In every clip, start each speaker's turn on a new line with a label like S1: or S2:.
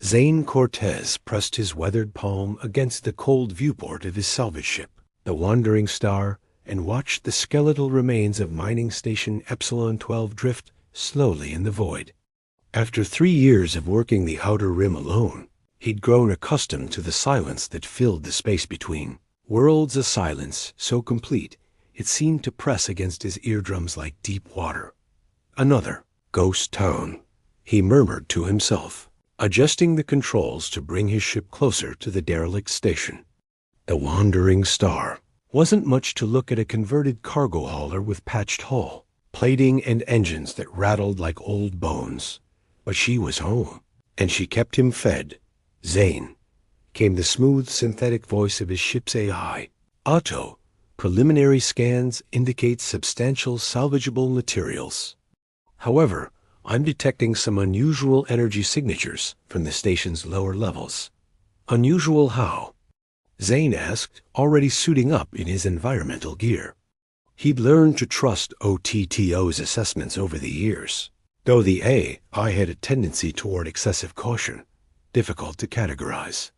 S1: Zane Cortez pressed his weathered palm against the cold viewport of his salvage ship, the Wandering Star, and watched the skeletal remains of mining station Epsilon 12 drift slowly in the void. After 3 years of working the outer rim alone, he'd grown accustomed to the silence that filled the space between. Worlds of silence so complete it seemed to press against his eardrums like deep water. Another ghost town, he murmured to himself, adjusting the controls to bring his ship closer to the derelict station. The Wandering Star wasn't much to look at, a converted cargo hauler with patched hull, plating and engines that rattled like old bones. But she was home, and she kept him fed. Zane, came the smooth synthetic voice of his ship's AI. Otto, preliminary scans indicate substantial salvageable materials. However, I'm detecting some unusual energy signatures from the station's lower levels. Unusual how? Zane asked, already suiting up in his environmental gear. He'd learned to trust OTTO's assessments over the years, though the AI had a tendency toward excessive caution, difficult to categorize.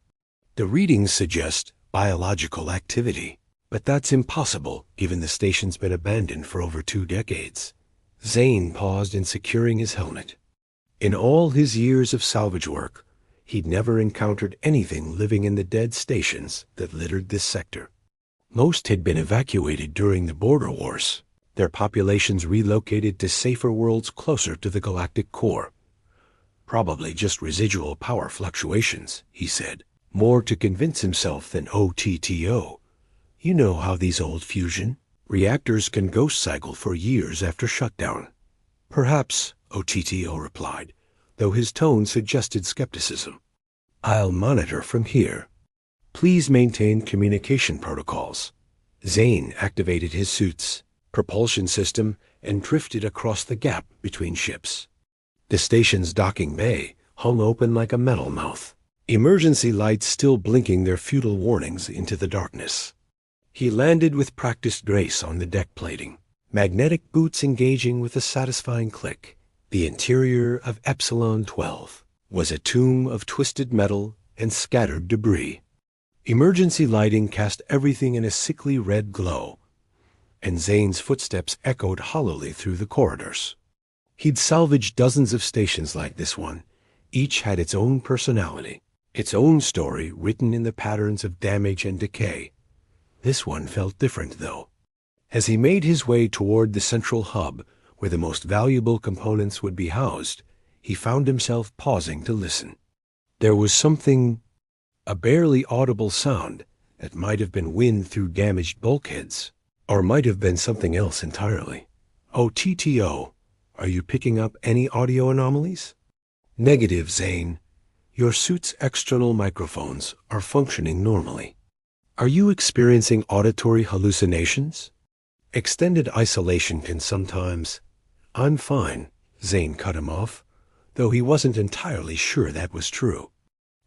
S1: The readings suggest biological activity, but that's impossible given the station's been abandoned for over 2 decades. Zane paused in securing his helmet. In all his years of salvage work, he'd never encountered anything living in the dead stations that littered this sector. Most had been evacuated during the border wars, their populations relocated to safer worlds closer to the galactic core. Probably just residual power fluctuations, he said, more to convince himself than OTTO. You know how these old fusion reactors can ghost cycle for years after shutdown. Perhaps, OTTO replied, though his tone suggested skepticism. I'll monitor from here. Please maintain communication protocols. Zane activated his suit's propulsion system and drifted across the gap between ships. The station's docking bay hung open like a metal mouth, emergency lights still blinking their futile warnings into the darkness. He landed with practiced grace on the deck plating, magnetic boots engaging with a satisfying click. The interior of Epsilon 12 was a tomb of twisted metal and scattered debris. Emergency lighting cast everything in a sickly red glow, and Zane's footsteps echoed hollowly through the corridors. He'd salvaged dozens of stations like this one. Each had its own personality, its own story written in the patterns of damage and decay. This one felt different, though. As he made his way toward the central hub, where the most valuable components would be housed, he found himself pausing to listen. There was something, a barely audible sound, that might have been wind through damaged bulkheads, or might have been something else entirely. OTTO, are you picking up any audio anomalies? Negative, Zane. Your suit's external microphones are functioning normally. Are you experiencing auditory hallucinations? Extended isolation can sometimes... I'm fine, Zane cut him off, though he wasn't entirely sure that was true.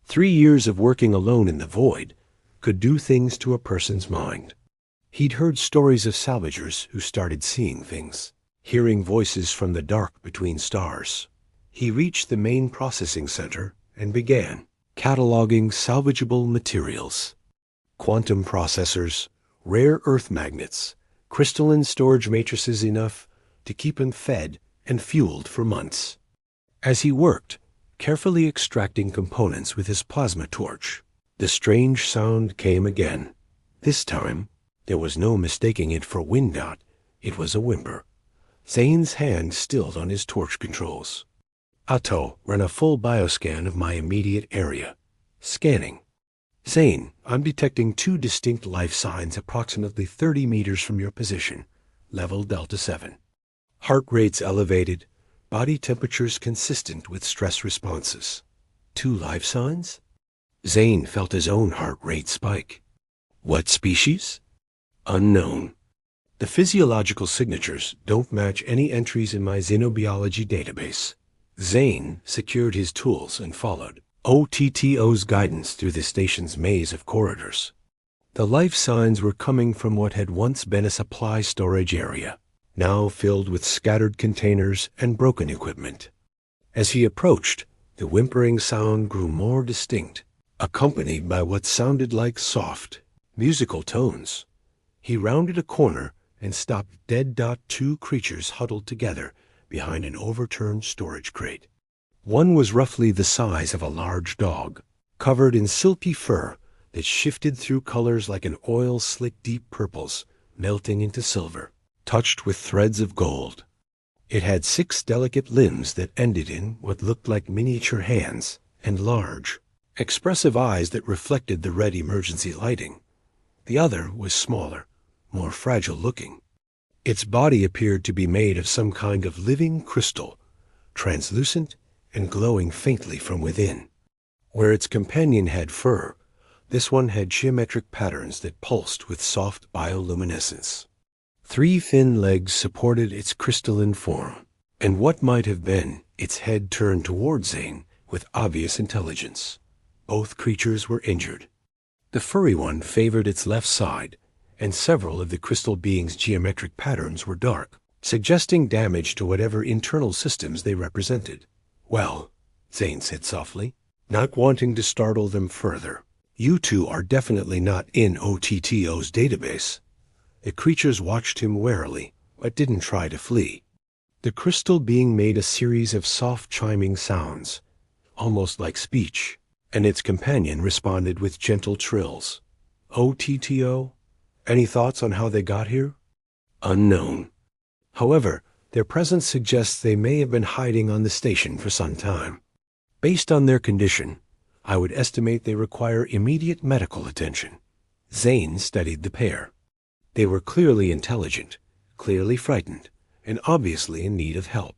S1: 3 years of working alone in the void could do things to a person's mind. He'd heard stories of salvagers who started seeing things, hearing voices from the dark between stars. He reached the main processing center and began cataloging salvageable materials. Quantum processors, rare earth magnets, crystalline storage matrices enough to keep him fed and fueled for months. As he worked, carefully extracting components with his plasma torch, the strange sound came again. This time, there was no mistaking it for wind dot. It was a whimper. Zane's hand stilled on his torch controls. Otto ran a full bioscan of my immediate area. Scanning. Zane, I'm detecting 2 distinct life signs approximately 30 meters from your position, level Delta 7. Heart rates elevated, body temperatures consistent with stress responses. 2 life signs? Zane felt his own heart rate spike. What species? Unknown. The physiological signatures don't match any entries in my xenobiology database. Zane secured his tools and followed OTTO's guidance through the station's maze of corridors. The life signs were coming from what had once been a supply storage area, now filled with scattered containers and broken equipment. As he approached, The whimpering sound grew more distinct, accompanied by what sounded like soft, musical tones. He rounded a corner and stopped dead. Two creatures huddled together behind an overturned storage crate. One was roughly the size of a large dog, covered in silky fur that shifted through colors like an oil-slick deep purples, melting into silver, touched with threads of gold. It had 6 delicate limbs that ended in what looked like miniature hands and large, expressive eyes that reflected the red emergency lighting. The other was smaller, more fragile-looking. Its body appeared to be made of some kind of living crystal, translucent and glowing faintly from within. Where its companion had fur, this one had geometric patterns that pulsed with soft bioluminescence. 3 thin legs supported its crystalline form, and what might have been its head turned toward Zane with obvious intelligence. Both creatures were injured. The furry one favored its left side, and several of the crystal beings' geometric patterns were dark, suggesting damage to whatever internal systems they represented. "Well," Zane said softly, not wanting to startle them further, "you two are definitely not in OTTO's database." The creatures watched him warily, but didn't try to flee. The crystal being made a series of soft chiming sounds, almost like speech, and its companion responded with gentle trills. "OTTO? Any thoughts on how they got here?" "Unknown. However, their presence suggests they may have been hiding on the station for some time. Based on their condition, I would estimate they require immediate medical attention." Zane studied the pair. They were clearly intelligent, clearly frightened, and obviously in need of help.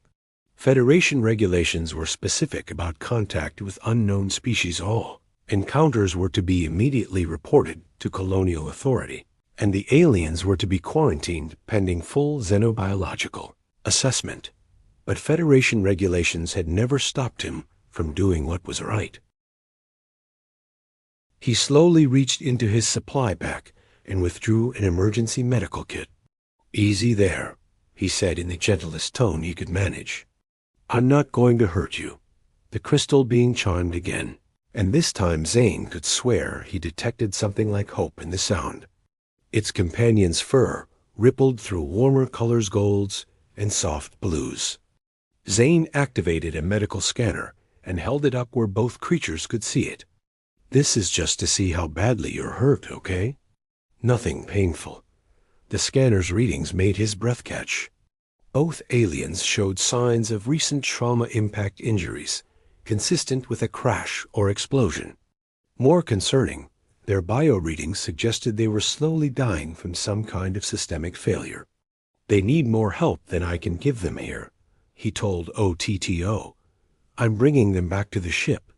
S1: Federation regulations were specific about contact with unknown species. All encounters were to be immediately reported to colonial authority, and the aliens were to be quarantined pending full xenobiological assessment. But Federation regulations had never stopped him from doing what was right. He slowly reached into his supply pack and withdrew an emergency medical kit. "Easy there," he said in the gentlest tone he could manage. "I'm not going to hurt you." The crystal being chimed again, and this time Zane could swear he detected something like hope in the sound. Its companion's fur rippled through warmer colors, golds and soft blues. Zane activated a medical scanner and held it up where both creatures could see it. "This is just to see how badly you're hurt, okay? Nothing painful." The scanner's readings made his breath catch. Both aliens showed signs of recent trauma impact injuries, consistent with a crash or explosion. More concerning, their bio readings suggested they were slowly dying from some kind of systemic failure. "They need more help than I can give them here," he told OTTO. "I'm bringing them back to the ship.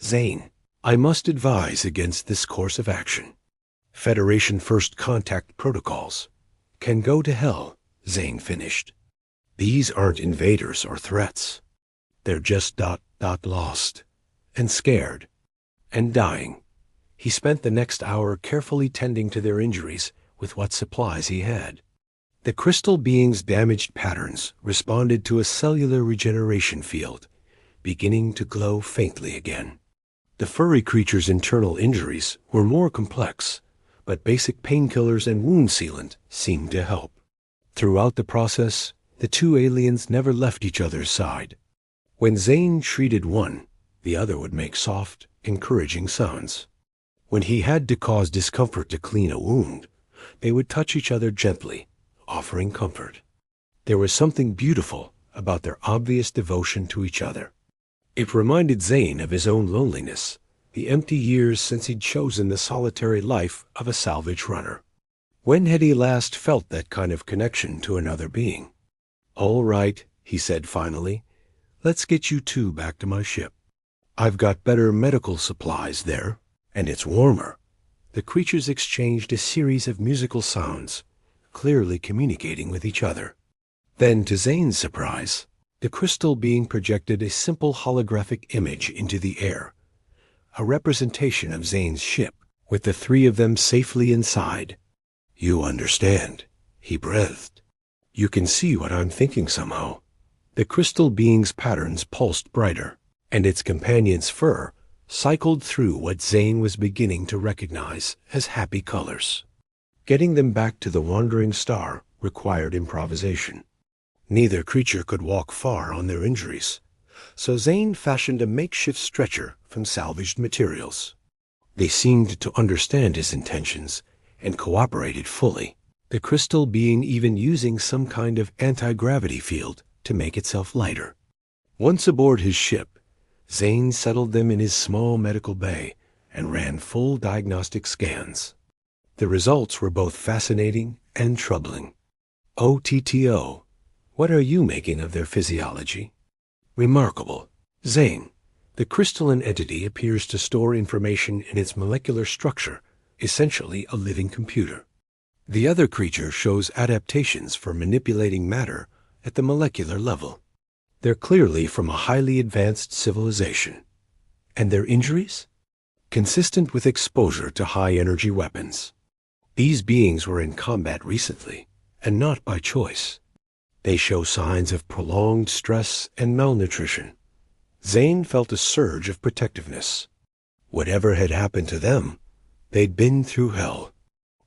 S1: Zane, I must advise against this course of action. Federation first contact protocols can go to hell," Zane finished. "These aren't invaders or threats. They're just lost and scared and dying." He spent the next hour carefully tending to their injuries with what supplies he had. The crystal being's damaged patterns responded to a cellular regeneration field, beginning to glow faintly again. The furry creature's internal injuries were more complex, but basic painkillers and wound sealant seemed to help. Throughout the process, the two aliens never left each other's side. When Zane treated one, the other would make soft, encouraging sounds. When he had to cause discomfort to clean a wound, they would touch each other gently, offering comfort. There was something beautiful about their obvious devotion to each other. It reminded Zane of his own loneliness, the empty years since he'd chosen the solitary life of a salvage runner. When had he last felt that kind of connection to another being? "All right," he said finally. "Let's get you two back to my ship. I've got better medical supplies there, and it's warmer." The creatures exchanged a series of musical sounds, clearly communicating with each other. Then, to Zane's surprise, the crystal being projected a simple holographic image into the air, a representation of Zane's ship, with the 3 of them safely inside. "You understand," he breathed. "You can see what I'm thinking somehow." The crystal being's patterns pulsed brighter, and its companion's fur cycled through what Zane was beginning to recognize as happy colors. Getting them back to the wandering star required improvisation. Neither creature could walk far on their injuries, so Zane fashioned a makeshift stretcher from salvaged materials. They seemed to understand his intentions and cooperated fully, the crystal being even using some kind of anti-gravity field to make itself lighter. Once aboard his ship, Zane settled them in his small medical bay and ran full diagnostic scans. The results were both fascinating and troubling. OTTO, what are you making of their physiology? Remarkable. Zane, the crystalline entity appears to store information in its molecular structure, essentially a living computer. The other creature shows adaptations for manipulating matter at the molecular level. They're clearly from a highly advanced civilization. And their injuries? Consistent with exposure to high-energy weapons. These beings were in combat recently, and not by choice. They show signs of prolonged stress and malnutrition. Zane felt a surge of protectiveness. Whatever had happened to them, they'd been through hell.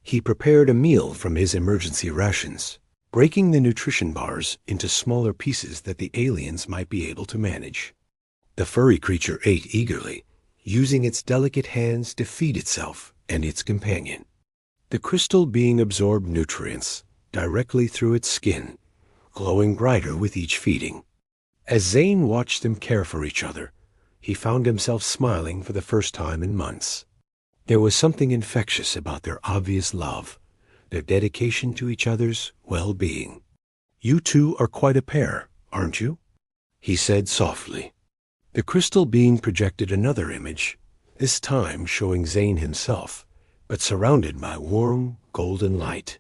S1: He prepared a meal from his emergency rations, breaking the nutrition bars into smaller pieces that the aliens might be able to manage. The furry creature ate eagerly, using its delicate hands to feed itself and its companion. The crystal being absorbed nutrients directly through its skin, glowing brighter with each feeding. As Zane watched them care for each other, he found himself smiling for the first time in months. There was something infectious about their obvious love, their dedication to each other's well-being. "You two are quite a pair, aren't you?" he said softly. The crystal being projected another image, this time showing Zane himself, but surrounded by warm, golden light.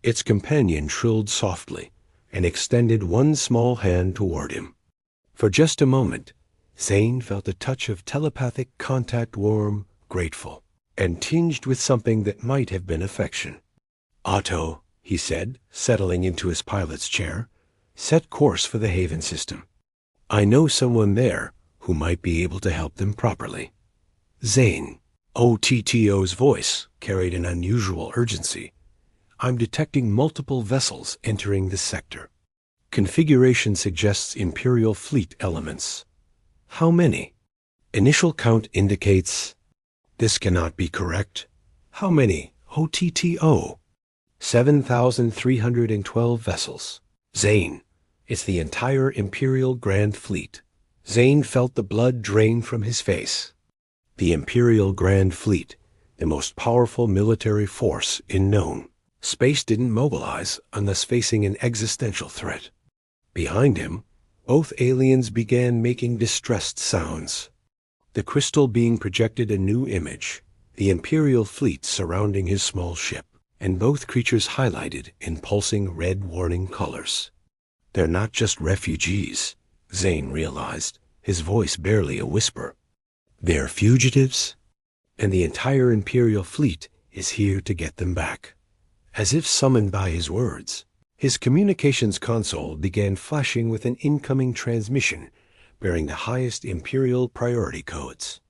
S1: Its companion shrilled softly and extended one small hand toward him. For just a moment, Zane felt a touch of telepathic contact, warm, grateful, and tinged with something that might have been affection. "Otto," he said, settling into his pilot's chair, "set course for the Haven system. I know someone there who might be able to help them properly." Zane, OTTO's voice carried an unusual urgency. "I'm detecting multiple vessels entering this sector. Configuration suggests Imperial fleet elements. How many? Initial count indicates... This cannot be correct. How many? OTTO. 7,312 vessels. Zane, it's the entire Imperial Grand Fleet." Zane felt the blood drain from his face. The Imperial Grand Fleet, the most powerful military force in known. Space didn't mobilize unless facing an existential threat. Behind him, both aliens began making distressed sounds. The crystal being projected a new image, the Imperial fleet surrounding his small ship, and both creatures highlighted in pulsing red warning colors. They're not just refugees, Zane realized, his voice barely a whisper. They're fugitives, and the entire Imperial fleet is here to get them back. As if summoned by his words, his communications console began flashing with an incoming transmission bearing the highest Imperial priority codes.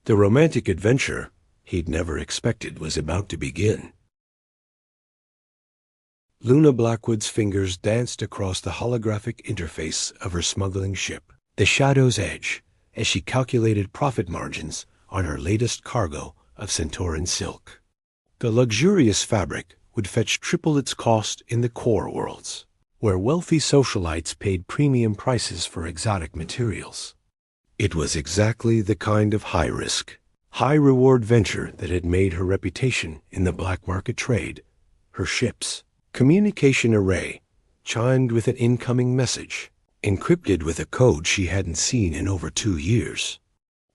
S1: The romantic adventure he'd never expected was about to begin. Luna Blackwood's fingers danced across the holographic interface of her smuggling ship, the Shadow's Edge, as she calculated profit margins on her latest cargo of Centauran silk. The luxurious fabric would fetch triple its cost in the core worlds, where wealthy socialites paid premium prices for exotic materials. It was exactly the kind of high-risk, high-reward venture that had made her reputation in the black market trade. Her ship's communication array chimed with an incoming message, encrypted with a code she hadn't seen in over 2 years.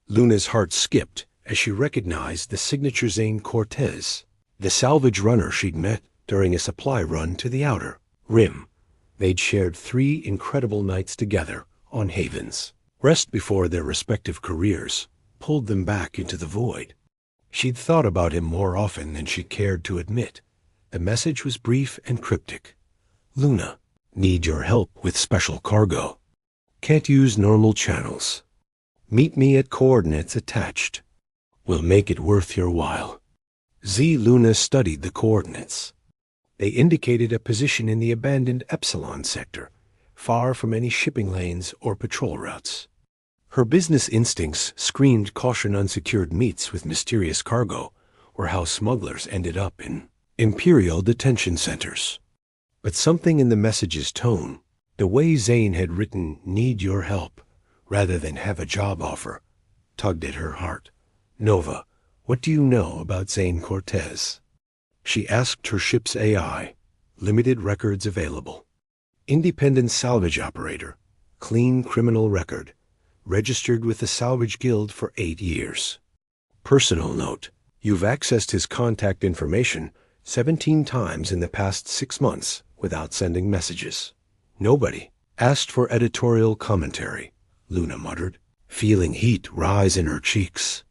S1: Luna's heart skipped as she recognized the signature Zane Cortez, the salvage runner she'd met during a supply run to the Outer Rim. They'd shared 3 incredible nights together on Havens. Rest before their respective careers pulled them back into the void. She'd thought about him more often than she cared to admit. The message was brief and cryptic. "Luna, need your help with special cargo. Can't use normal channels. Meet me at coordinates attached. We'll make it worth your while. Luna studied the coordinates. They indicated a position in the abandoned Epsilon sector, far from any shipping lanes or patrol routes. Her business instincts screamed caution unsecured meets with mysterious cargo, or how smugglers ended up in Imperial detention centers. But something in the message's tone, the way Zane had written "need your help" rather than "have a job offer," tugged at her heart. "Nova, what do you know about Zane Cortez?" She asked her ship's AI. Limited records available. Independent salvage operator. Clean criminal record. Registered with the Salvage Guild for 8 years. Personal note. You've accessed his contact information 17 times in the past 6 months without sending messages. Nobody asked for editorial commentary, Luna muttered, feeling heat rise in her cheeks.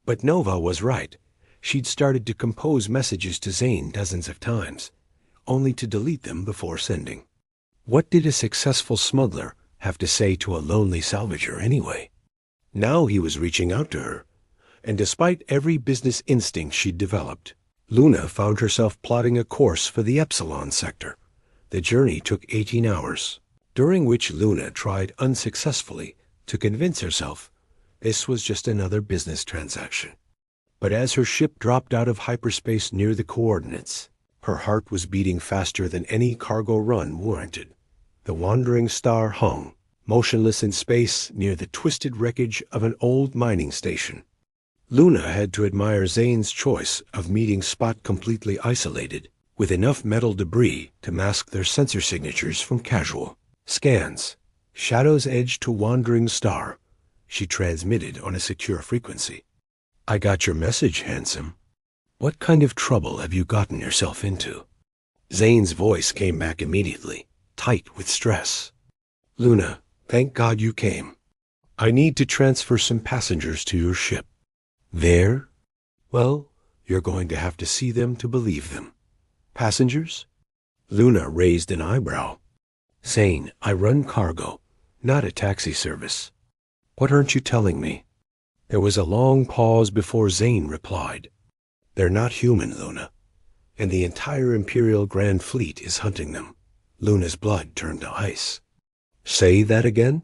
S1: But Nova was right. She'd started to compose messages to Zane dozens of times, only to delete them before sending. What did a successful smuggler have to say to a lonely salvager anyway? Now he was reaching out to her, and despite every business instinct she'd developed, Luna found herself plotting a course for the Epsilon sector. The journey took 18 hours, during which Luna tried unsuccessfully to convince herself this was just another business transaction. But as her ship dropped out of hyperspace near the coordinates, her heart was beating faster than any cargo run warranted. The wandering star hung, motionless in space near the twisted wreckage of an old mining station. Luna had to admire Zane's choice of meeting spot completely isolated, with enough metal debris to mask their sensor signatures from casual scans. Shadow's edge to wandering star, she transmitted on a secure frequency. "I got your message, handsome. What kind of trouble have you gotten yourself into?" Zane's voice came back immediately, tight with stress. "Luna, thank God you came. I need to transfer some passengers to your ship." "There? Well, you're going to have to see them to believe them." "Passengers?" Luna raised an eyebrow. "Zane, I run cargo, not a taxi service." "What aren't you telling me?" There was a long pause before Zane replied. "They're not human, Luna, and the entire Imperial Grand Fleet is hunting them." Luna's blood turned to ice. "Say that again?"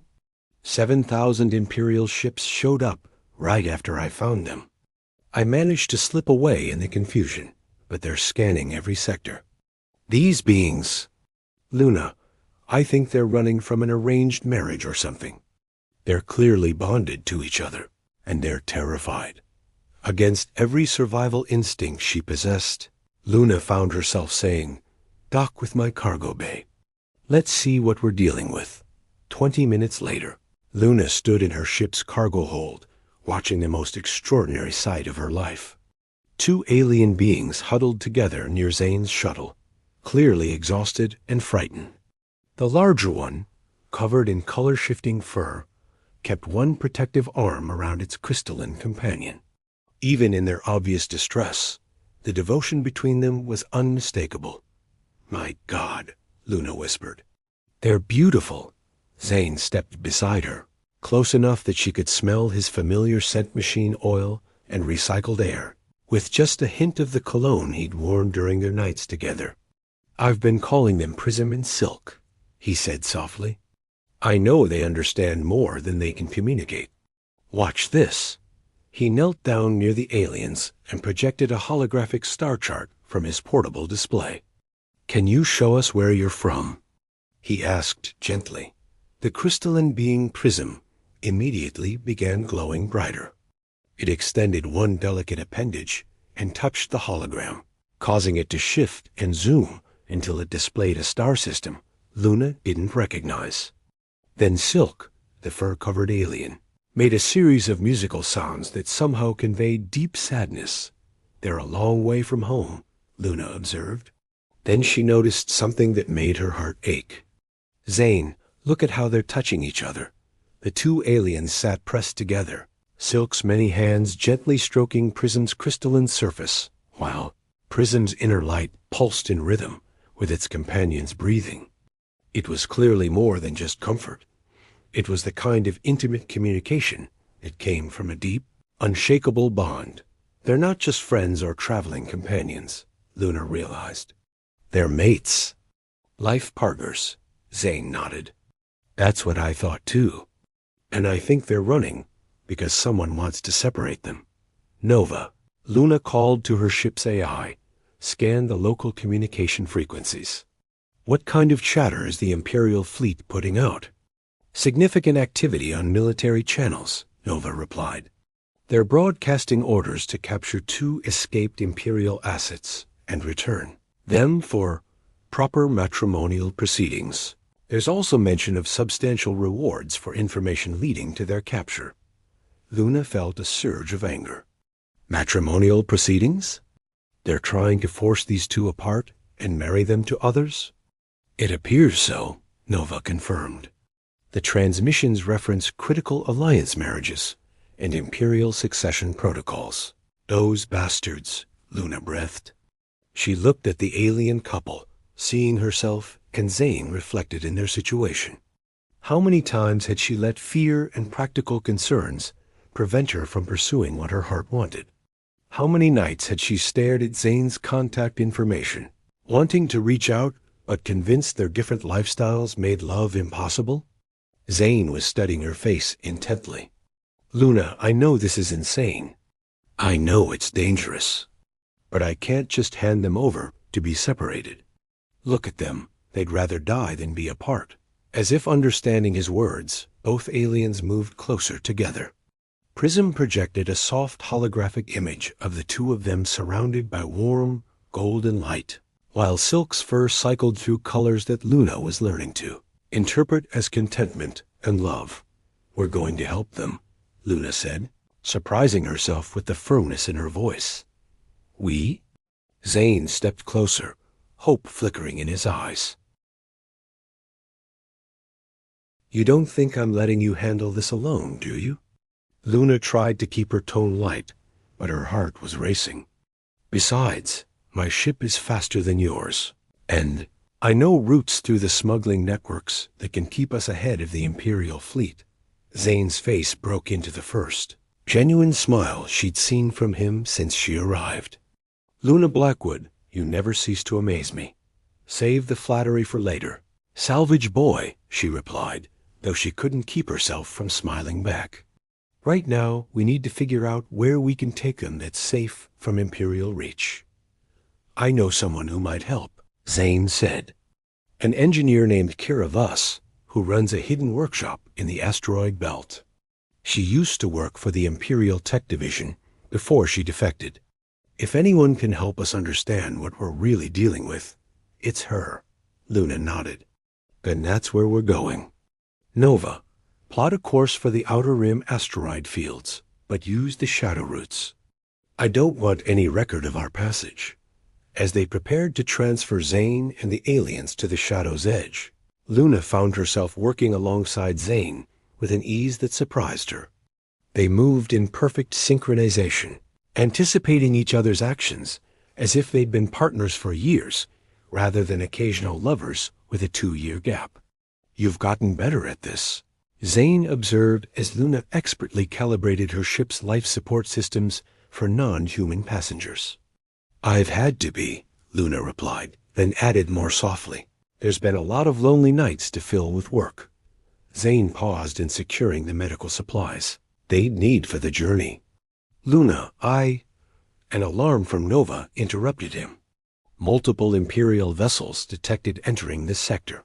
S1: 7,000 Imperial ships showed up right after I found them. I managed to slip away in the confusion, but they're scanning every sector. These beings... Luna, I think they're running from an arranged marriage or something. They're clearly bonded to each other, and they're terrified. Against every survival instinct she possessed, Luna found herself saying, "Dock with my cargo bay. Let's see what we're dealing with." 20 minutes later, Luna stood in her ship's cargo hold, watching the most extraordinary sight of her life. 2 alien beings huddled together near Zane's shuttle, clearly exhausted and frightened. The larger one, covered in color-shifting fur, kept one protective arm around its crystalline companion. Even in their obvious distress, the devotion between them was unmistakable. "My God," Luna whispered. "They're beautiful." Zane stepped beside her, close enough that she could smell his familiar scent machine oil and recycled air, with just a hint of the cologne he'd worn during their nights together. "I've been calling them Prism and Silk," he said softly. "I know they understand more than they can communicate. Watch this." He knelt down near the aliens and projected a holographic star chart from his portable display. "Can you show us where you're from?" he asked gently. The crystalline being Prism immediately began glowing brighter. It extended one delicate appendage and touched the hologram, causing it to shift and zoom until it displayed a star system Luna didn't recognize. Then Silk, the fur-covered alien, made a series of musical sounds that somehow conveyed deep sadness. "They're a long way from home," Luna observed. Then she noticed something that made her heart ache. "Zane, look at how they're touching each other." The 2 aliens sat pressed together, Silk's many hands gently stroking Prism's crystalline surface, while Prism's inner light pulsed in rhythm with its companion's breathing. It was clearly more than just comfort. It was the kind of intimate communication It came from a deep, unshakable bond. They're not just friends or traveling companions, Luna realized. They're mates. Life partners, Zane nodded. That's what I thought too. And I think they're running because someone wants to separate them. Nova, Luna called to her ship's AI, scanned the local communication frequencies. What kind of chatter is the Imperial fleet putting out? Significant activity on military channels, Nova replied. They're broadcasting orders to capture 2 escaped Imperial assets and return them for proper matrimonial proceedings. There's also mention of substantial rewards for information leading to their capture. Luna felt a surge of anger. Matrimonial proceedings? They're trying to force these 2 apart and marry them to others? It appears so, Nova confirmed. The transmissions reference critical alliance marriages and Imperial succession protocols. Those bastards, Luna breathed. She looked at the alien couple, seeing herself and Zane reflected in their situation. How many times had she let fear and practical concerns prevent her from pursuing what her heart wanted? How many nights had she stared at Zane's contact information, wanting to reach out but convinced their different lifestyles made love impossible? Zane was studying her face intently. Luna, I know this is insane. I know it's dangerous. But I can't just hand them over to be separated. Look at them. They'd rather die than be apart. As if understanding his words, both aliens moved closer together. Prism projected a soft holographic image of the 2 of them surrounded by warm, golden light, while Silk's fur cycled through colors that Luna was learning to interpret as contentment and love. We're going to help them, Luna said, surprising herself with the firmness in her voice. We? Zane stepped closer, hope flickering in his eyes. You don't think I'm letting you handle this alone, do you? Luna tried to keep her tone light, but her heart was racing. Besides, my ship is faster than yours, and I know routes through the smuggling networks that can keep us ahead of the Imperial fleet. Zane's face broke into the first genuine smile she'd seen from him since she arrived. Luna Blackwood, you never cease to amaze me. Save the flattery for later. Salvage boy, she replied, though she couldn't keep herself from smiling back. Right now, we need to figure out where we can take them that's safe from Imperial reach. I know someone who might help, Zane said. An engineer named Kira Voss, who runs a hidden workshop in the asteroid belt. She used to work for the Imperial Tech Division before she defected. If anyone can help us understand what we're really dealing with, it's her. Luna nodded. Then that's where we're going. Nova, plot a course for the Outer Rim asteroid fields, but use the shadow routes. I don't want any record of our passage. As they prepared to transfer Zane and the aliens to the Shadow's edge, Luna found herself working alongside Zane with an ease that surprised her. They moved in perfect synchronization, anticipating each other's actions as if they'd been partners for years, rather than occasional lovers with a 2-year gap. You've gotten better at this, Zane observed as Luna expertly calibrated her ship's life support systems for non-human passengers. I've had to be, Luna replied, then added more softly. There's been a lot of lonely nights to fill with work. Zane paused in securing the medical supplies they'd need for the journey. Luna, An alarm from Nova interrupted him. Multiple Imperial vessels detected entering this sector.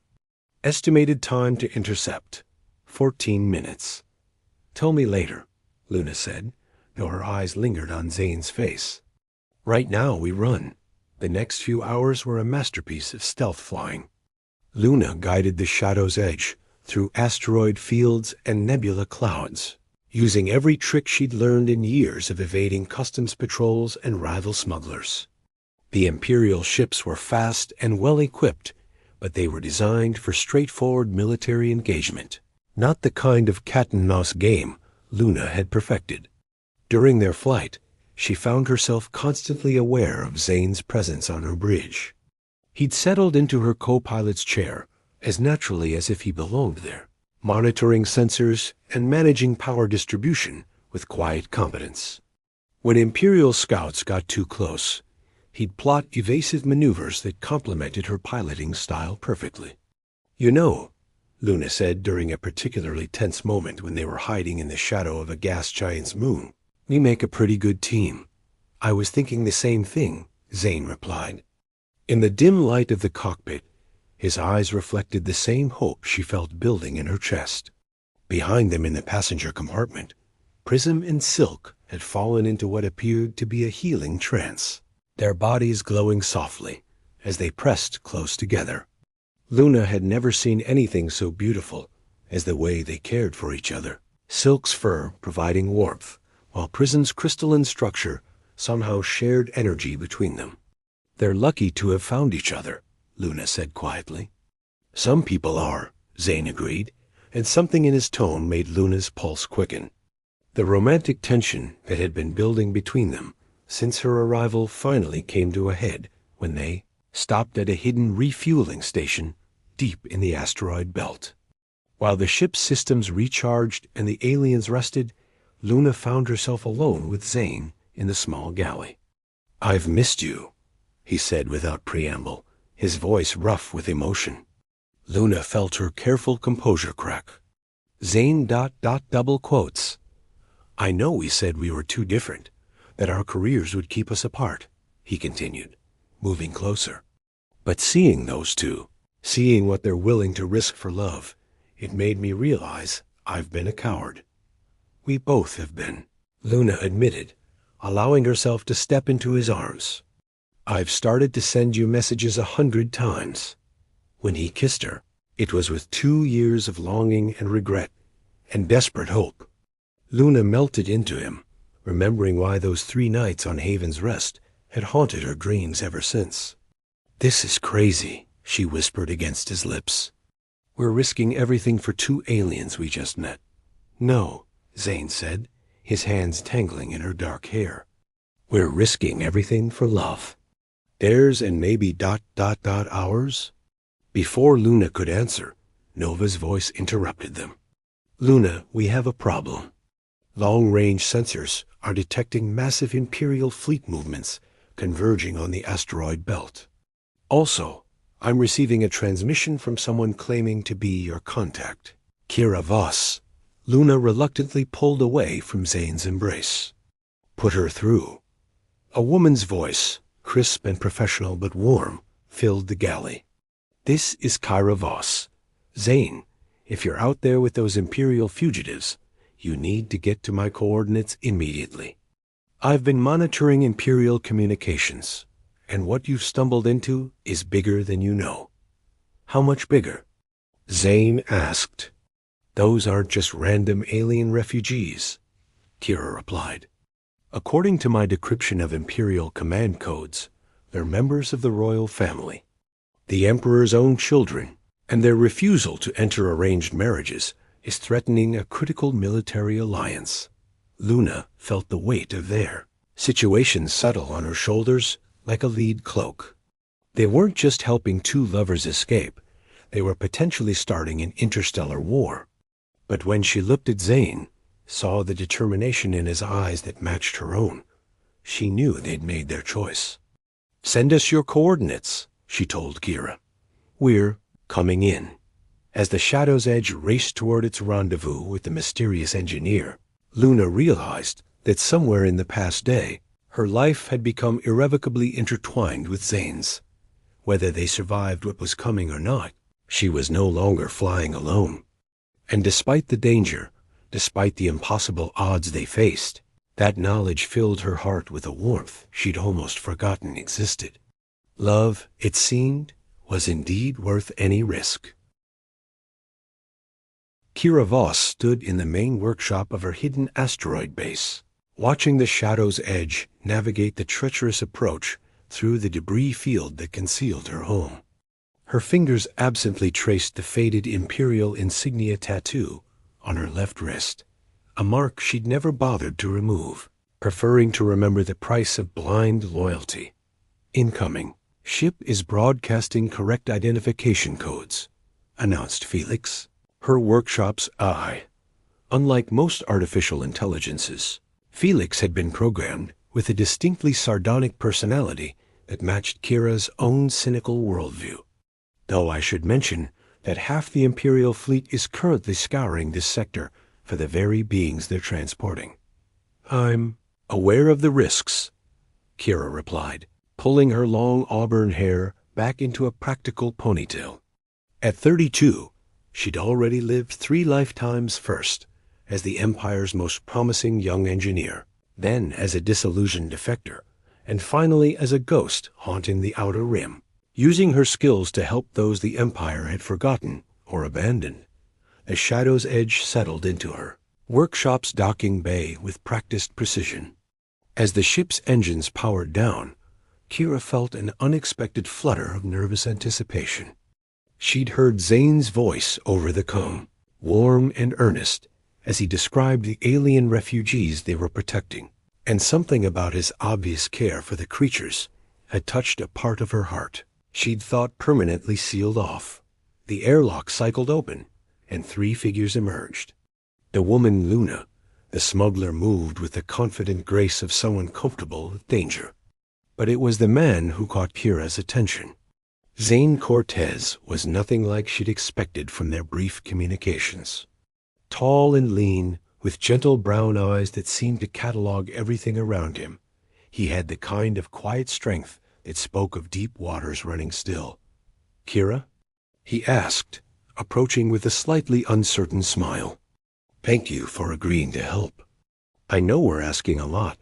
S1: Estimated time to intercept, 14 minutes. Tell me later, Luna said, though her eyes lingered on Zane's face. Right now we run. The next few hours were a masterpiece of stealth flying. Luna guided the Shadow's edge through asteroid fields and nebula clouds, using every trick she'd learned in years of evading customs patrols and rival smugglers. The Imperial ships were fast and well-equipped, but they were designed for straightforward military engagement, not the kind of cat-and-mouse game Luna had perfected. During their flight, she found herself constantly aware of Zane's presence on her bridge. He'd settled into her co-pilot's chair as naturally as if he belonged there. monitoring sensors and managing power distribution with quiet competence. When Imperial scouts got too close, he'd plot evasive maneuvers that complemented her piloting style perfectly. "You know," Luna said during a particularly tense moment when they were hiding in the shadow of a gas giant's moon, "we make a pretty good team." "I was thinking the same thing," Zane replied. In the dim light of the cockpit, his eyes reflected the same hope she felt building in her chest. Behind them in the passenger compartment, Prism and Silk had fallen into what appeared to be a healing trance, their bodies glowing softly as they pressed close together. Luna had never seen anything so beautiful as the way they cared for each other, Silk's fur providing warmth, while Prism's crystalline structure somehow shared energy between them. "They're lucky to have found each other," Luna said quietly. "Some people are," Zane agreed, and something in his tone made Luna's pulse quicken. The romantic tension that had been building between them since her arrival finally came to a head when they stopped at a hidden refueling station deep in the asteroid belt. While the ship's systems recharged and the aliens rested, Luna found herself alone with Zane in the small galley. "I've missed you," he said without preamble, his voice rough with emotion. Luna felt her careful composure crack. Zane ... double quotes. "I know we said we were too different, that our careers would keep us apart," he continued, moving closer. "But seeing those two, seeing what they're willing to risk for love, it made me realize I've been a coward." "We both have been," Luna admitted, allowing herself to step into his arms. "I've started to send you messages 100 times. When he kissed her, it was with 2 years of longing and regret and desperate hope. Luna melted into him, remembering why those 3 nights on Haven's Rest had haunted her dreams ever since. "This is crazy," she whispered against his lips. "We're risking everything for 2 aliens we just met." "No," Zane said, his hands tangling in her dark hair. "We're risking everything for love. Theirs and maybe ... ours?" Before Luna could answer, Nova's voice interrupted them. "Luna, we have a problem. Long-range sensors are detecting massive Imperial fleet movements converging on the asteroid belt. Also, I'm receiving a transmission from someone claiming to be your contact, Kira Voss." Luna reluctantly pulled away from Zane's embrace. "Put her through." A woman's voice, crisp and professional but warm, filled the galley. "This is Kira Voss. Zane, if you're out there with those Imperial fugitives, you need to get to my coordinates immediately. I've been monitoring Imperial communications, and what you've stumbled into is bigger than you know." "How much bigger?" Zane asked. "Those aren't just random alien refugees," Kira replied. "According to my decryption of Imperial command codes, they're members of the royal family, the Emperor's own children, and their refusal to enter arranged marriages is threatening a critical military alliance." Luna felt the weight of their situation settle on her shoulders like a lead cloak. They weren't just helping 2 lovers escape, they were potentially starting an interstellar war. But when she looked at Zane, saw the determination in his eyes that matched her own, she knew they'd made their choice. "Send us your coordinates," she told Kira. "We're coming in." As the Shadow's Edge raced toward its rendezvous with the mysterious engineer, Luna realized that somewhere in the past day, her life had become irrevocably intertwined with Zane's. Whether they survived what was coming or not, she was no longer flying alone. And despite the danger, despite the impossible odds they faced, that knowledge filled her heart with a warmth she'd almost forgotten existed. Love, it seemed, was indeed worth any risk. Kira Voss stood in the main workshop of her hidden asteroid base, watching the Shadow's Edge navigate the treacherous approach through the debris field that concealed her home. Her fingers absently traced the faded Imperial insignia tattoo on her left wrist, a mark she'd never bothered to remove, preferring to remember the price of blind loyalty. "Incoming. Ship is broadcasting correct identification codes," announced Felix. Her workshop's eye. Unlike most artificial intelligences, Felix had been programmed with a distinctly sardonic personality that matched Kira's own cynical worldview. Though I should mention that half the Imperial fleet is currently scouring this sector for the very beings they're transporting. I'm aware of the risks, Kira replied, pulling her long auburn hair back into a practical ponytail. At 32, she'd already lived 3 lifetimes, first as the Empire's most promising young engineer, then as a disillusioned defector, and finally as a ghost haunting the Outer Rim, using her skills to help those the Empire had forgotten or abandoned. The shadow's edge settled into her workshop's docking bay with practiced precision. As the ship's engines powered down, Kira felt an unexpected flutter of nervous anticipation. She'd heard Zane's voice over the comb, warm and earnest, as he described the alien refugees they were protecting, and something about his obvious care for the creatures had touched a part of her heart she'd thought permanently sealed off. The airlock cycled open, and 3 figures emerged. The woman Luna, the smuggler moved with the confident grace of someone comfortable with danger. But it was the man who caught Kira's attention. Zane Cortez was nothing like she'd expected from their brief communications. Tall and lean, with gentle brown eyes that seemed to catalog everything around him, he had the kind of quiet strength that spoke of deep waters running still. "Kira?" he asked, approaching with a slightly uncertain smile. "Thank you for agreeing to help. I know we're asking a lot.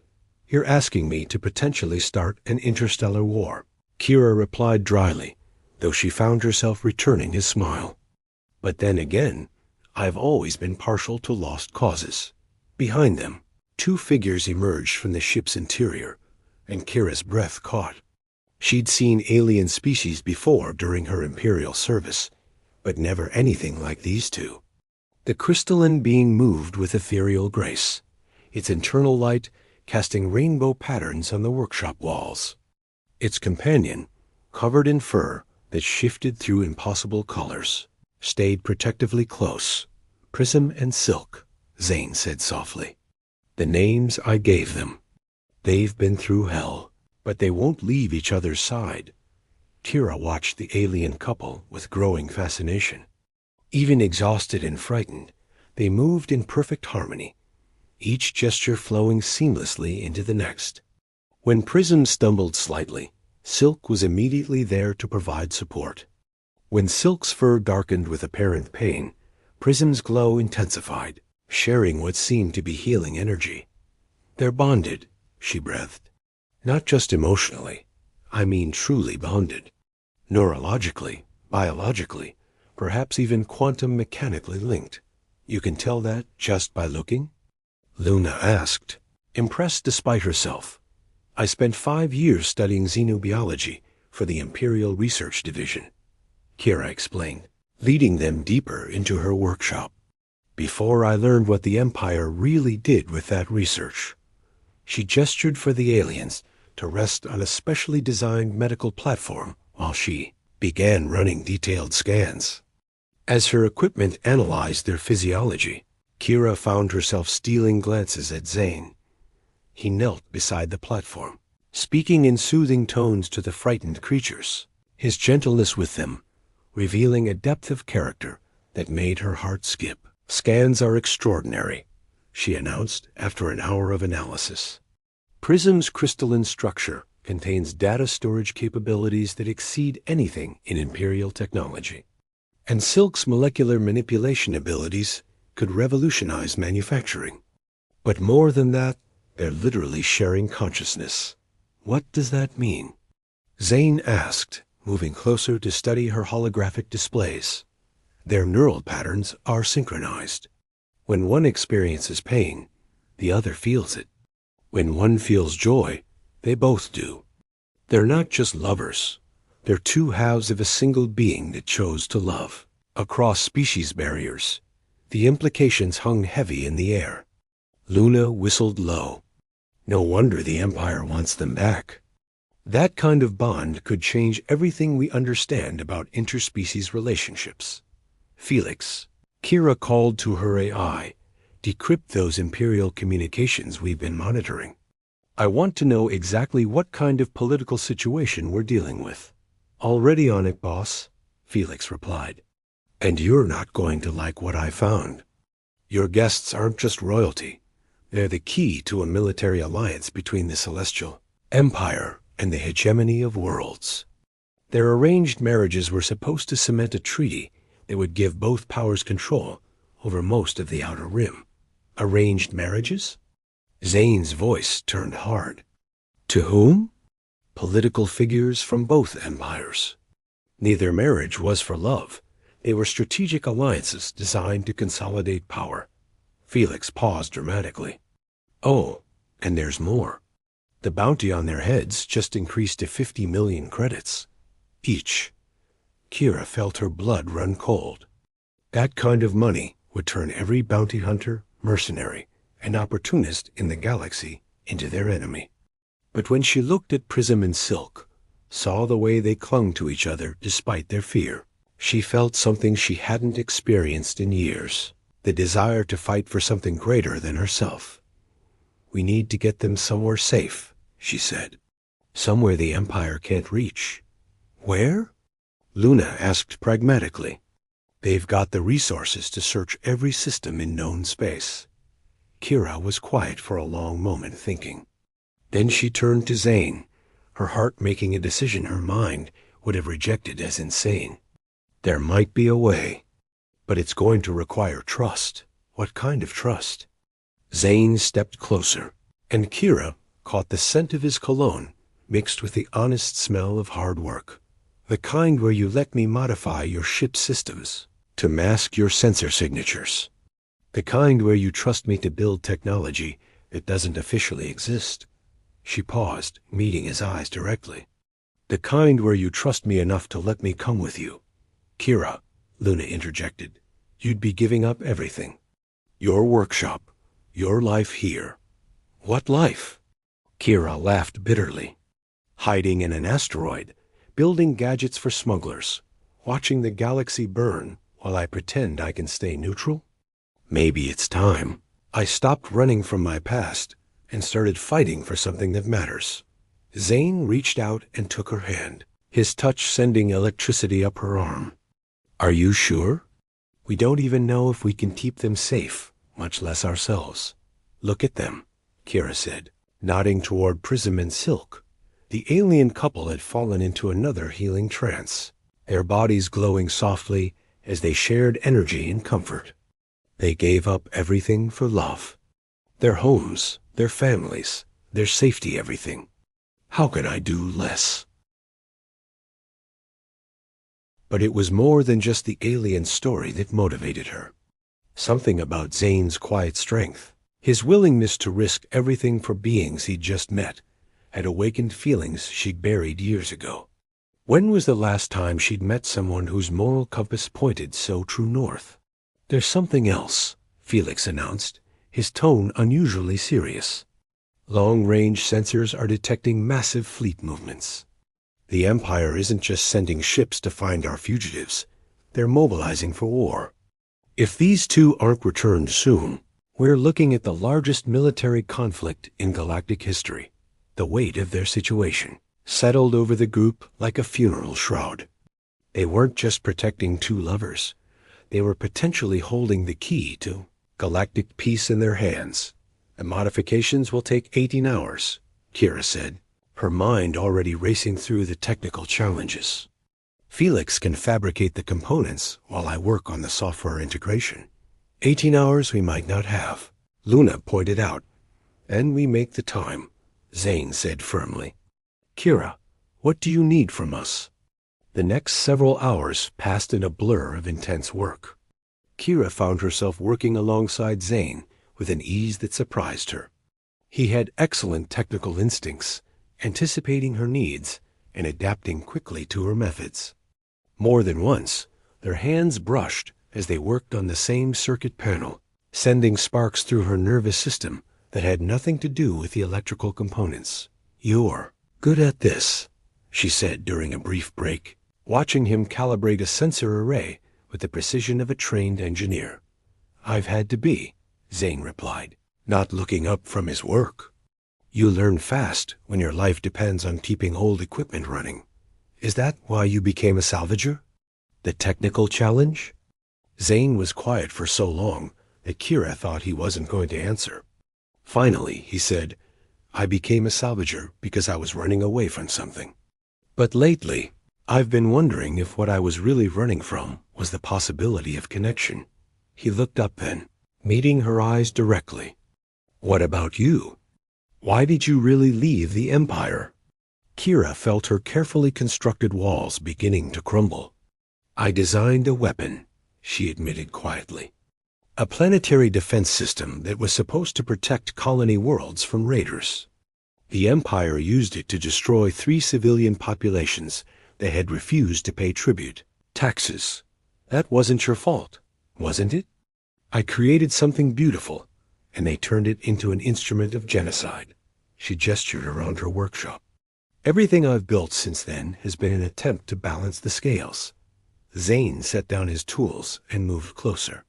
S1: You're asking me to potentially start an interstellar war," Kira replied dryly, though she found herself returning his smile. "But then again, I've always been partial to lost causes." Behind them, 2 figures emerged from the ship's interior, and Kira's breath caught. She'd seen alien species before during her Imperial service, but never anything like these 2. The crystalline being moved with ethereal grace, its internal light casting rainbow patterns on the workshop walls. Its companion, covered in fur that shifted through impossible colors, stayed protectively close. "Prism and Silk," Zane said softly. "The names I gave them. They've been through hell, but they won't leave each other's side." Kira watched the alien couple with growing fascination. Even exhausted and frightened, they moved in perfect harmony, each gesture flowing seamlessly into the next. When Prism stumbled slightly, Silk was immediately there to provide support. When Silk's fur darkened with apparent pain, Prism's glow intensified, sharing what seemed to be healing energy. "They're bonded," she breathed. "Not just emotionally, I mean truly bonded. Neurologically, biologically, perhaps even quantum mechanically linked. You can tell that just by looking?" Luna asked, impressed despite herself. "I spent 5 years studying xenobiology for the Imperial Research Division," Kira explained, leading them deeper into her workshop. "Before I learned what the Empire really did with that research." She gestured for the aliens to rest on a specially designed medical platform while she began running detailed scans. As her equipment analyzed their physiology, Kira found herself stealing glances at Zane. He knelt beside the platform, speaking in soothing tones to the frightened creatures, his gentleness with them revealing a depth of character that made her heart skip. "Scans are extraordinary," she announced after an hour of analysis. "Prism's crystalline structure contains data storage capabilities that exceed anything in Imperial technology. And Silk's molecular manipulation abilities could revolutionize manufacturing. But more than that, they're literally sharing consciousness." "What does that mean?" Zane asked, moving closer to study her holographic displays. "Their neural patterns are synchronized. When one experiences pain, the other feels it. When one feels joy, they both do. They're not just lovers. They're 2 halves of a single being that chose to love. Across species barriers, the implications hung heavy in the air." Luna whistled low. "No wonder the Empire wants them back. That kind of bond could change everything we understand about interspecies relationships." Felix, Kira called to her AI. Decrypt those Imperial communications we've been monitoring. I want to know exactly what kind of political situation we're dealing with. Already on it, boss, Felix replied. And you're not going to like what I found. Your guests aren't just royalty. They're the key to a military alliance between the Celestial Empire and the hegemony of worlds. Their arranged marriages were supposed to cement a treaty that would give both powers control over most of the Outer Rim. Arranged marriages? Zane's voice turned hard. To whom? Political figures from both empires. Neither marriage was for love. They were strategic alliances designed to consolidate power. Felix paused dramatically. Oh, and there's more. The bounty on their heads just increased to 50 million credits. Each. Kira felt her blood run cold. That kind of money would turn every bounty hunter, mercenary, and opportunist in the galaxy into their enemy. But when she looked at Prism and Silk, saw the way they clung to each other despite their fear, she felt something she hadn't experienced in years, the desire to fight for something greater than herself. We need to get them somewhere safe, she said. Somewhere the Empire can't reach. Where? Luna asked pragmatically. They've got the resources to search every system in known space. Kira was quiet for a long moment, thinking. Then she turned to Zane, her heart making a decision her mind would have rejected as insane. There might be a way, but it's going to require trust. What kind of trust? Zane stepped closer, and Kira caught the scent of his cologne mixed with the honest smell of hard work. The kind where you let me modify your ship's systems to mask your sensor signatures. The kind where you trust me to build technology that doesn't officially exist. She paused, meeting his eyes directly. The kind where you trust me enough to let me come with you. Kira, Luna interjected, you'd be giving up everything. Your workshop, your life here. What life? Kira laughed bitterly. Hiding in an asteroid, building gadgets for smugglers, watching the galaxy burn while I pretend I can stay neutral? Maybe it's time. I stopped running from my past and started fighting for something that matters. Zane reached out and took her hand, his touch sending electricity up her arm. Are you sure? We don't even know if we can keep them safe, much less ourselves. Look at them, Kira said, nodding toward Prism and Silk. The alien couple had fallen into another healing trance, their bodies glowing softly as they shared energy and comfort. They gave up everything for love. Their homes, their families, their safety, everything. How can I do less? But it was more than just the alien story that motivated her. Something about Zane's quiet strength, his willingness to risk everything for beings he'd just met, had awakened feelings she'd buried years ago. When was the last time she'd met someone whose moral compass pointed so true north? There's something else, Felix announced, his tone unusually serious. Long-range sensors are detecting massive fleet movements. The Empire isn't just sending ships to find our fugitives. They're mobilizing for war. If these two aren't returned soon, we're looking at the largest military conflict in galactic history. The weight of their situation settled over the group like a funeral shroud. They weren't just protecting two lovers. They were potentially holding the key to galactic peace in their hands. The modifications will take 18 hours, Kira said, her mind already racing through the technical challenges. Felix can fabricate the components while I work on the software integration. 18 hours we might not have, Luna pointed out. And we make the time, Zane said firmly. Kira, what do you need from us? The next several hours passed in a blur of intense work. Kira found herself working alongside Zane with an ease that surprised her. He had excellent technical instincts, anticipating her needs and adapting quickly to her methods. More than once, their hands brushed as they worked on the same circuit panel, sending sparks through her nervous system that had nothing to do with the electrical components. You're good at this, she said during a brief break, watching him calibrate a sensor array with the precision of a trained engineer. "I've had to be," Zane replied, not looking up from his work. "You learn fast when your life depends on keeping old equipment running. Is that why you became a salvager? The technical challenge?" Zane was quiet for so long that Kira thought he wasn't going to answer. Finally, he said, "I became a salvager because I was running away from something. But lately, I've been wondering if what I was really running from was the possibility of connection." He looked up then, meeting her eyes directly. "What about you? Why did you really leave the Empire?" Kira felt her carefully constructed walls beginning to crumble. "I designed a weapon," she admitted quietly. "A planetary defense system that was supposed to protect colony worlds from raiders. The Empire used it to destroy 3 civilian populations that had refused to pay tribute, taxes. That wasn't your fault, wasn't it? I created something beautiful, and they turned it into an instrument of genocide." She gestured around her workshop. "Everything I've built since then has been an attempt to balance the scales." Zane set down his tools and moved closer.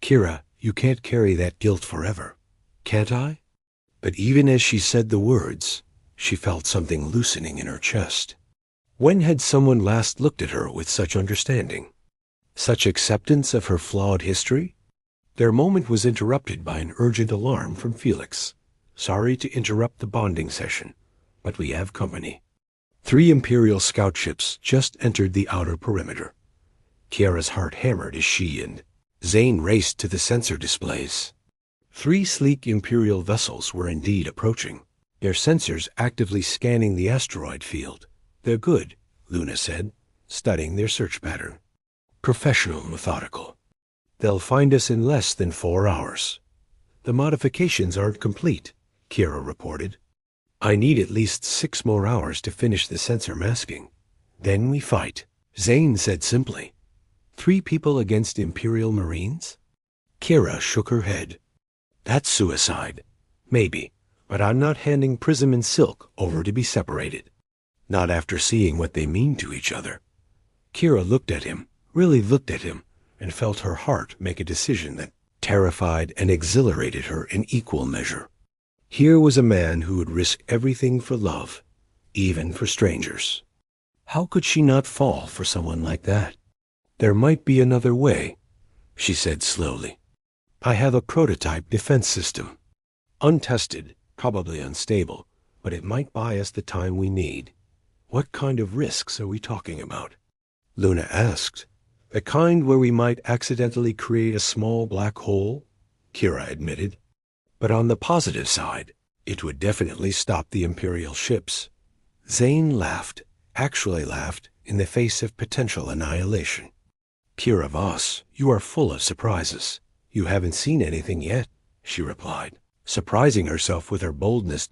S1: "Kira, you can't carry that guilt forever. Can't I?" But even as she said the words, she felt something loosening in her chest. When had someone last looked at her with such understanding? Such acceptance of her flawed history? Their moment was interrupted by an urgent alarm from Felix. "Sorry to interrupt the bonding session, but we have company." 3 Imperial scout ships just entered the outer perimeter. Kiara's heart hammered as she and Zane raced to the sensor displays. 3 sleek Imperial vessels were indeed approaching, their sensors actively scanning the asteroid field. "They're good," Luna said, studying their search pattern. "Professional, methodical. They'll find us in less than 4 hours." "The modifications aren't complete," Kira reported. "I need at least 6 more hours to finish the sensor masking. Then we fight," Zane said simply. 3 people against Imperial Marines? Kira shook her head. "That's suicide. Maybe, but I'm not handing Prism and Silk over to be separated. Not after seeing what they mean to each other." Kira looked at him, really looked at him, and felt her heart make a decision that terrified and exhilarated her in equal measure. Here was a man who would risk everything for love, even for strangers. How could she not fall for someone like that? "There might be another way," she said slowly. "I have a prototype defense system. Untested, probably unstable, but it might buy us the time we need." "What kind of risks are we talking about?" Luna asked. "The kind where we might accidentally create a small black hole," Kira admitted. "But on the positive side, it would definitely stop the Imperial ships." Zane laughed, actually laughed, in the face of potential annihilation. "Kira Voss, you are full of surprises. You haven't seen anything yet," she replied, surprising herself with her boldness.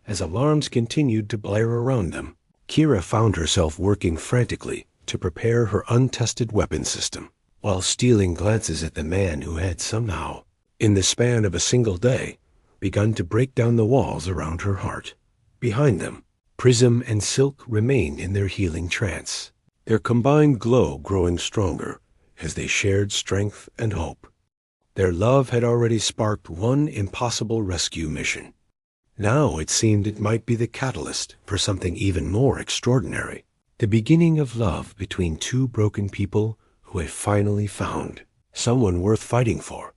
S1: As alarms continued to blare around them, Kira found herself working frantically to prepare her untested weapon system, while stealing glances at the man who had somehow, in the span of a single day, begun to break down the walls around her heart. Behind them, Prism and Silk remained in their healing trance, their combined glow growing stronger as they shared strength and hope. Their love had already sparked one impossible rescue mission. Now it seemed it might be the catalyst for something even more extraordinary, the beginning of love between 2 broken people who have finally found someone worth fighting for.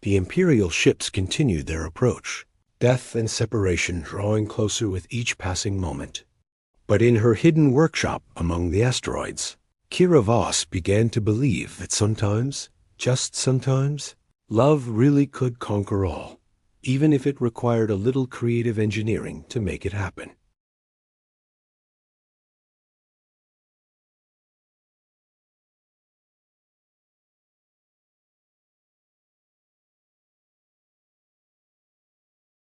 S1: The Imperial ships continued their approach, death and separation drawing closer with each passing moment. But in her hidden workshop among the asteroids, Kira Voss began to believe that sometimes, just sometimes, love really could conquer all, even if it required a little creative engineering to make it happen.